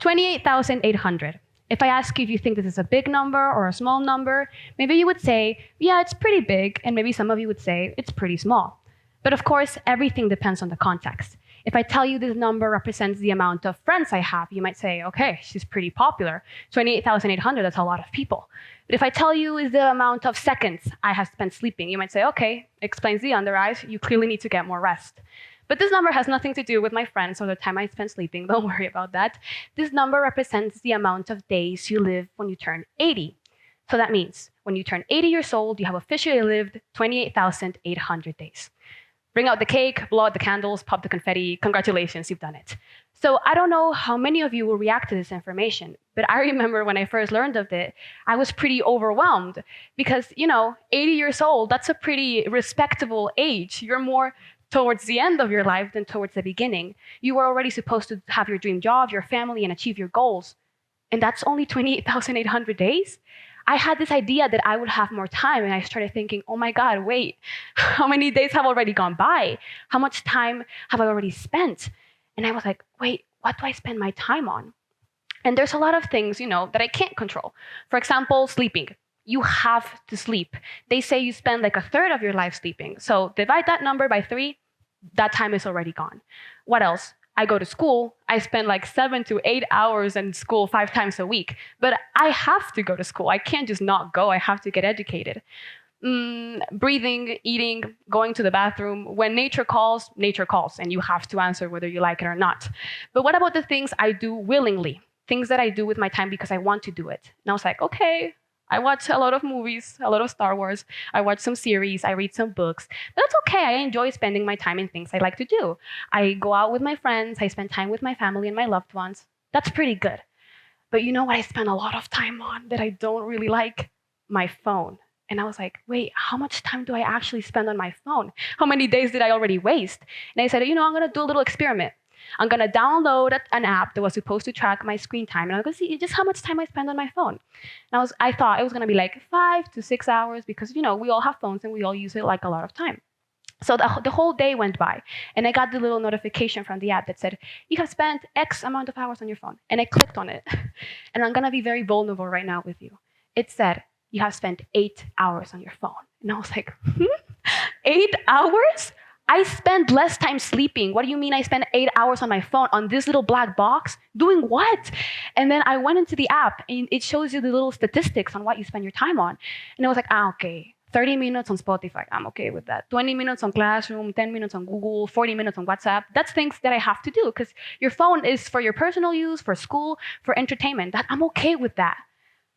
28,800. If I ask you if you think this is a big number or a small number, maybe you would say, yeah, it's pretty big, and maybe some of you would say it's pretty small. But of course, everything depends on the context. If I tell you this number represents the amount of friends I have, you might say, okay, she's pretty popular. 28,800, that's a lot of people. But if I tell you is the amount of seconds I have spent sleeping, you might say, okay, explains the under eyes, you clearly need to get more rest. But this number has nothing to do with my friends or the time I spend sleeping. Don't worry about that. This number represents the amount of days you live when you turn 80. So that means when you turn 80 years old, you have officially lived 28,800 days. Bring out the cake, blow out the candles, pop the confetti. Congratulations, you've done it. So I don't know how many of you will react to this information, but I remember when I first learned of it, I was pretty overwhelmed because, 80 years old, that's a pretty respectable age. You're more towards the end of your life than towards the beginning. You were already supposed to have your dream job, your family, and achieve your goals. And that's only 28,800 days? I had this idea that I would have more time, and I started thinking, oh my God, wait, how many days have already gone by? How much time have I already spent? And I was like, wait, what do I spend my time on? And there's a lot of things, that I can't control. For example, sleeping. You have to sleep. They say you spend like a third of your life sleeping. So divide that number by 3, that time is already gone. What else? I go to school. I spend like 7 to 8 hours in school 5 times a week. But I have to go to school. I can't just not go. I have to get educated. Breathing, eating, going to the bathroom. When nature calls, and you have to answer whether you like it or not. But what about the things I do willingly? Things that I do with my time because I want to do it. And I was like, okay, I watch a lot of movies, a lot of Star Wars. I watch some series, I read some books. But that's okay. I enjoy spending my time in things I like to do. I go out with my friends. I spend time with my family and my loved ones. That's pretty good. But you know what I spend a lot of time on that I don't really like? My phone. And I was like, wait, how much time do I actually spend on my phone? How many days did I already waste? And I said, I'm going to do a little experiment. I'm going to download an app that was supposed to track my screen time. And I'm going to see just how much time I spend on my phone. And I thought it was going to be like 5 to 6 hours because, we all have phones and we all use it like a lot of time. So the whole day went by. And I got the little notification from the app that said, you have spent X amount of hours on your phone. And I clicked on it. And I'm going to be very vulnerable right now with you. It said, you have spent 8 hours on your phone. And I was like, 8 hours? I spend less time sleeping. What do you mean I spend 8 hours on my phone on this little black box? Doing what? And then I went into the app and it shows you the little statistics on what you spend your time on. And I was like, okay, 30 minutes on Spotify. I'm okay with that. 20 minutes on Classroom, 10 minutes on Google, 40 minutes on WhatsApp. That's things that I have to do because your phone is for your personal use, for school, for entertainment. I'm okay with that.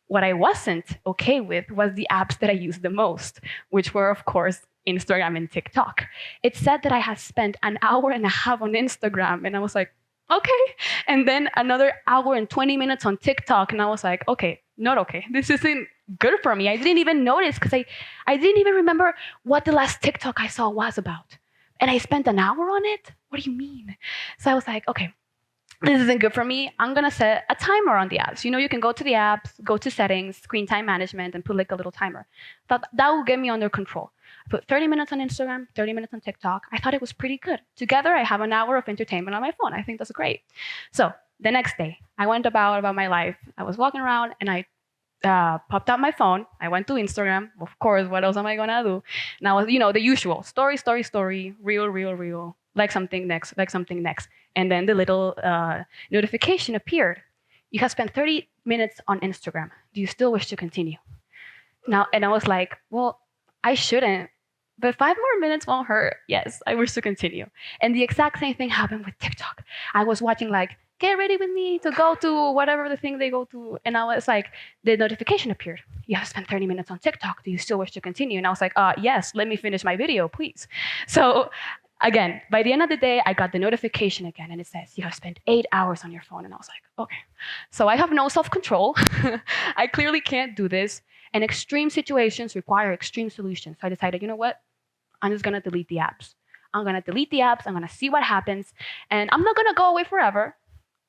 What I wasn't okay with was the apps that I used the most, which were, of course, Instagram and TikTok. It said that I had spent an hour and a half on Instagram, and I was like, okay. And then another hour and 20 minutes on TikTok, and I was like, okay, not okay. This isn't good for me. I didn't even notice because I didn't even remember what the last TikTok I saw was about. And I spent an hour on it? What do you mean? So I was like, okay, this isn't good for me. I'm going to set a timer on the apps. You can go to the apps, go to settings, screen time management, and put like a little timer. That will get me under control. I put 30 minutes on Instagram, 30 minutes on TikTok. I thought it was pretty good. Together, I have an hour of entertainment on my phone. I think that's great. So the next day, I went about my life. I was walking around, and I popped out my phone. I went to Instagram. Of course, what else am I going to do? And I was, the usual. Story, reel. Like something next. And then the little notification appeared. You have spent 30 minutes on Instagram. Do you still wish to continue? Now, and I was like, well, I shouldn't. But 5 more minutes won't hurt. Yes, I wish to continue. And the exact same thing happened with TikTok. I was watching like, get ready with me to go to whatever the thing they go to. And I was like, the notification appeared. You have spent 30 minutes on TikTok. Do you still wish to continue? And I was like, yes, let me finish my video, please. So again, by the end of the day, I got the notification again, and it says, you have spent 8 hours on your phone. And I was like, okay. So I have no self-control. I clearly can't do this. And extreme situations require extreme solutions. So I decided, you know what? I'm just going to delete the apps. I'm going to see what happens. And I'm not going to go away forever,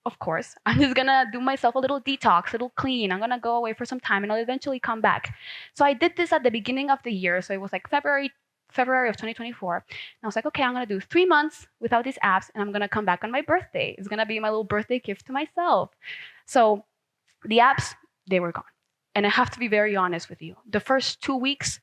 of course. I'm just going to do myself a little detox, a little clean. I'm going to go away for some time, and I'll eventually come back. So I did this at the beginning of the year. So it was like February February of 2024. And I was like, okay, I'm going to do 3 months without these apps, and I'm going to come back on my birthday. It's going to be my little birthday gift to myself. So the apps, they were gone. And I have to be very honest with you. The first 2 weeks,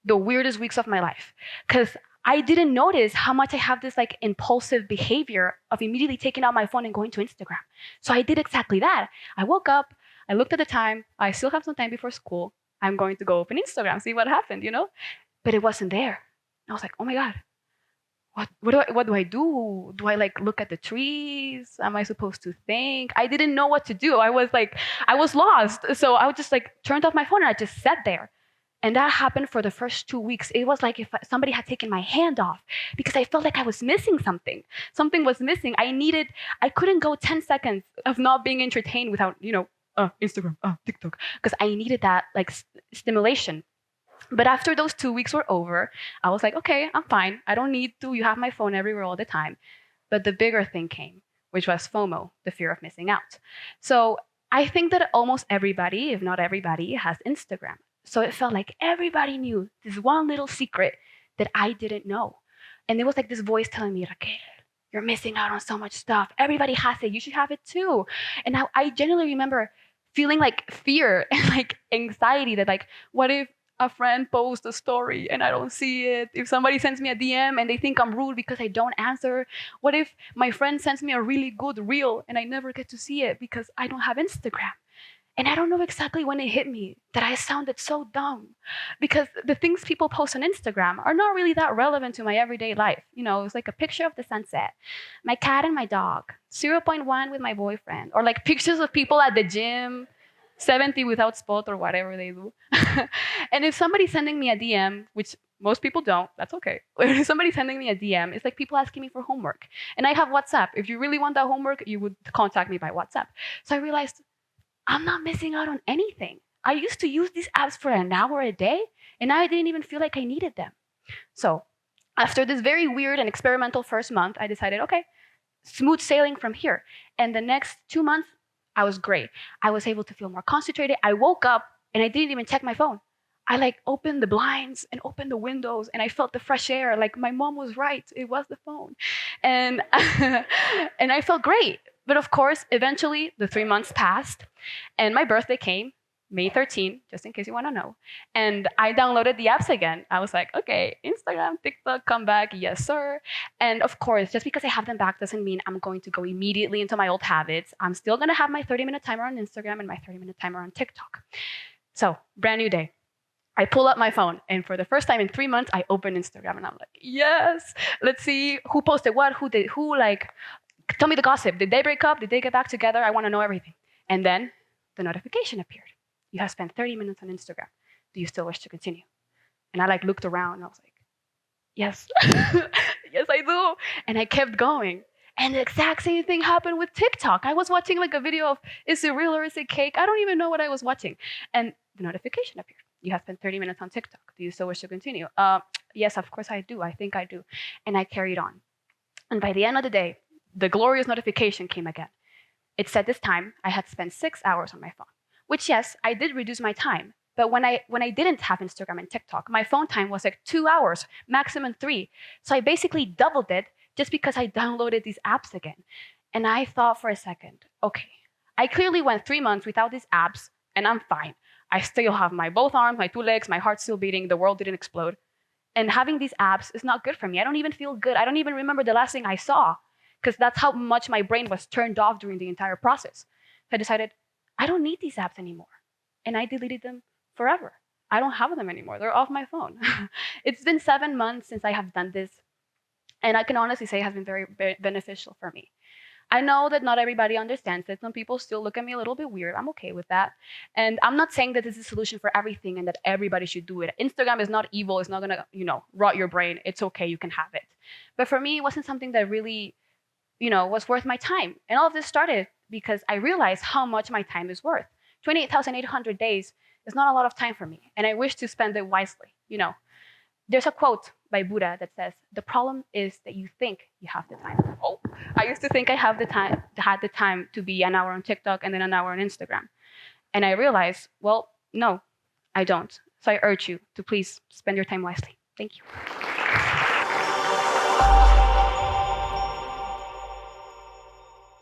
the weirdest weeks of my life, because I didn't notice how much I have this like impulsive behavior of immediately taking out my phone and going to Instagram. So I did exactly that. I woke up, I looked at the time, I still have some time before school. I'm going to go open Instagram, see what happened, But it wasn't there. I was like, oh my God, what do I do? Do I like look at the trees? Am I supposed to think? I didn't know what to do. I was lost. So I just like turned off my phone and I just sat there. And that happened for the first 2 weeks. It was like if somebody had taken my hand off because I felt like I was missing something. Something was missing. I couldn't go 10 seconds of not being entertained without, Instagram, TikTok, because I needed that like stimulation. But after those 2 weeks were over, I was like, okay, I'm fine. I don't need to. You have my phone everywhere all the time. But the bigger thing came, which was FOMO, the fear of missing out. So I think that almost everybody, if not everybody, has Instagram. So it felt like everybody knew this one little secret that I didn't know. And there was like this voice telling me, Raquel, you're missing out on so much stuff. Everybody has it. You should have it too. And I genuinely remember feeling like fear and like anxiety that like, what if a friend posts a story and I don't see it? If somebody sends me a DM and they think I'm rude because I don't answer? What if my friend sends me a really good reel and I never get to see it because I don't have Instagram? And I don't know exactly when it hit me that I sounded so dumb, because the things people post on Instagram are not really that relevant to my everyday life. It's like a picture of the sunset, my cat and my dog, 0.1 with my boyfriend, or like pictures of people at the gym, 70 without spot or whatever they do. And if somebody's sending me a DM, which most people don't, that's okay. If somebody's sending me a DM, it's like people asking me for homework. And I have WhatsApp. If you really want that homework, you would contact me by WhatsApp. So I realized I'm not missing out on anything. I used to use these apps for an hour a day, and now I didn't even feel like I needed them. So after this very weird and experimental first month, I decided, okay, smooth sailing from here. And the next 2 months, I was great. I was able to feel more concentrated. I woke up and I didn't even check my phone. I like opened the blinds and opened the windows and I felt the fresh air. Like my mom was right. It was the phone. And, and I felt great. But of course, eventually the 3 months passed and my birthday came, May 13, just in case you want to know. And I downloaded the apps again. I was like, okay, Instagram, TikTok, come back. Yes, sir. And of course, just because I have them back doesn't mean I'm going to go immediately into my old habits. I'm still going to have my 30-minute timer on Instagram and my 30-minute timer on TikTok. So brand new day. I pull up my phone, and for the first time in 3 months, I open Instagram, and I'm like, yes, let's see who posted what, tell me the gossip. Did they break up? Did they get back together? I want to know everything. And then the notification appeared. You have spent 30 minutes on Instagram. Do you still wish to continue? And I looked around, and I was like, yes, yes, I do. And I kept going. And the exact same thing happened with TikTok. I was watching a video of, is it real or is it cake? I don't even know what I was watching. And the notification appeared. You have spent 30 minutes on TikTok. Do you still wish to continue? Yes, of course I do. I think I do. And I carried on. And by the end of the day, the glorious notification came again. It said this time I had spent 6 hours on my phone, which, yes, I did reduce my time. But when I didn't have Instagram and TikTok, my phone time was like 2 hours, maximum 3. So I basically doubled it just because I downloaded these apps again. And I thought for a second, okay, I clearly went 3 months without these apps and I'm fine. I still have my both arms, my 2 legs, my heart's still beating, the world didn't explode. And having these apps is not good for me. I don't even feel good. I don't even remember the last thing I saw, because that's how much my brain was turned off during the entire process. So I decided, I don't need these apps anymore. And I deleted them forever. I don't have them anymore. They're off my phone. It's been 7 months since I have done this. And I can honestly say it has been very beneficial for me. I know that not everybody understands it. Some people still look at me a little bit weird. I'm okay with that. And I'm not saying that this is a solution for everything and that everybody should do it. Instagram is not evil. It's not going to, rot your brain. It's okay. You can have it. But for me, it wasn't something that really, was worth my time. And all of this started because I realized how much my time is worth. 28,800 days is not a lot of time for me. And I wish to spend it wisely. There's a quote by Buddha that says, the problem is that you think you have the time. Oh, I used to think I had the time to be an hour on TikTok and then an hour on Instagram. And I realized, well, no, I don't. So I urge you to please spend your time wisely. Thank you.